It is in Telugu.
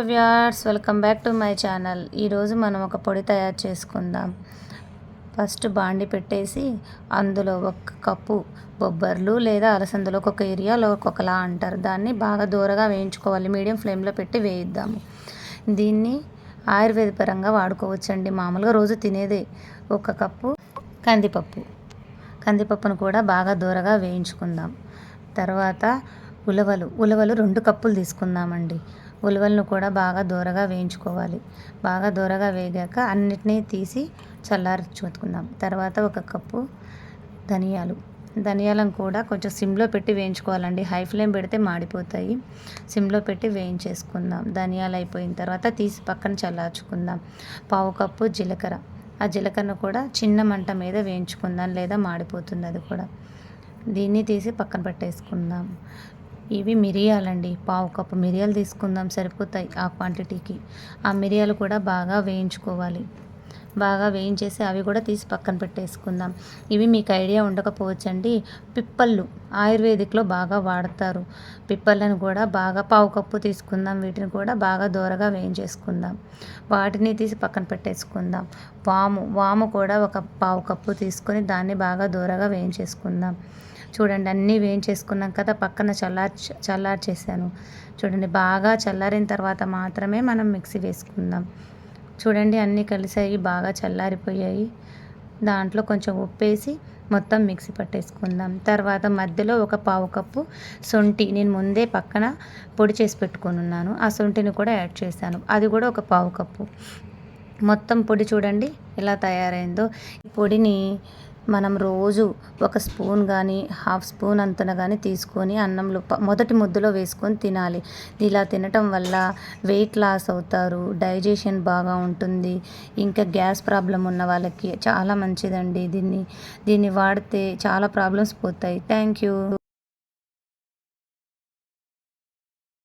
Viewers welcome back to my channel. ఈరోజు మనం ఒక పొడి తయారు చేసుకుందాం. ఫస్ట్ బాండి పెట్టేసి అందులో ఒక కప్పు బొబ్బర్లు లేదా అలసందలు, ఒక్కొక్క ఏరియాలో ఒక్కొక్కలా అంటారు. దాన్ని బాగా దూరగా వేయించుకోవాలి. మీడియం ఫ్లేమ్లో పెట్టి వేయిద్దాము. దీన్ని ఆయుర్వేద పరంగా వాడుకోవచ్చండి. మామూలుగా రోజు తినేదే. ఒక కప్పు కందిపప్పును కూడా బాగా దూరగా వేయించుకుందాం. తర్వాత ఉలవలు 2 కప్పులు తీసుకుందామండి. ఉలవలను కూడా బాగా దూరగా వేయించుకోవాలి. బాగా దూరగా వేగాక అన్నిటినీ తీసి చల్లార్చుకుందాం. తర్వాత ఒక కప్పు ధనియాలను కూడా కొంచెం సిమ్లో పెట్టి వేయించుకోవాలండి. హై ఫ్లేమ్ పెడితే మాడిపోతాయి. సిమ్లో పెట్టి వేయించేసుకుందాం. ధనియాలు అయిపోయిన తర్వాత తీసి పక్కన చల్లార్చుకుందాం. పావు కప్పు జీలకర్ర. ఆ జీలకర్రను కూడా చిన్న మంట మీద వేయించుకుందాం, లేదా మాడిపోతుంది అది కూడా. దీన్ని తీసి పక్కన పెట్టేసుకుందాం. ఇవి మిరియాలండి. పావు కప్పు మిరియాలు తీసుకుందాం, సరిపోతాయి ఆ క్వాంటిటీకి. ఆ మిరియాలు కూడా బాగా వేయించుకోవాలి. బాగా వేయించేసి అవి కూడా తీసి పక్కన పెట్టేసుకుందాం. ఇవి మీకు ఐడియా ఉండకపోవచ్చండి. పిప్పళ్ళు ఆయుర్వేదిక్లో బాగా వాడతారు. పిప్పళ్ళను కూడా బాగా పావు కప్పు తీసుకుందాం. వీటిని కూడా బాగా దూరగా వేయించేసుకుందాం. వాటిని తీసి పక్కన పెట్టేసుకుందాం. వాము కూడా ఒక పావు కప్పు తీసుకొని దాన్ని బాగా దూరగా వేయించేసుకుందాం. చూడండి, అన్నీ వేయించేసుకున్నాం కదా, పక్కన చల్లార్చేసాను. చూడండి, బాగా చల్లారిన తర్వాత మాత్రమే మనం మిక్సీ వేసుకుందాం. చూడండి, అన్నీ కలిసాయి, బాగా చల్లారిపోయాయి. దాంట్లో కొంచెం ఉప్పేసి మొత్తం మిక్సీ పట్టేసుకుందాం. తర్వాత మధ్యలో ఒక పావు కప్పు శొంఠి నేను ముందే పక్కన పొడి చేసి పెట్టుకొని ఉన్నాను. ఆ శొంఠిని కూడా యాడ్ చేశాను. అది కూడా ఒక పావు కప్పు. మొత్తం పొడి చూడండి ఎలా తయారైందో. ఈ పొడిని మనం రోజు ఒక స్పూన్ కానీ హాఫ్ స్పూన్ అంతన కానీ తీసుకొని అన్నంలో మొదటి ముద్దలో వేసుకొని తినాలి. ఇలా తినటం వల్ల వెయిట్ లాస్ అవుతారు, డైజెషన్ బాగా ఉంటుంది. ఇంకా గ్యాస్ ప్రాబ్లం ఉన్న వాళ్ళకి చాలా మంచిదండి. దీన్ని వాడితే చాలా ప్రాబ్లమ్స్ పోతాయి. Thank you.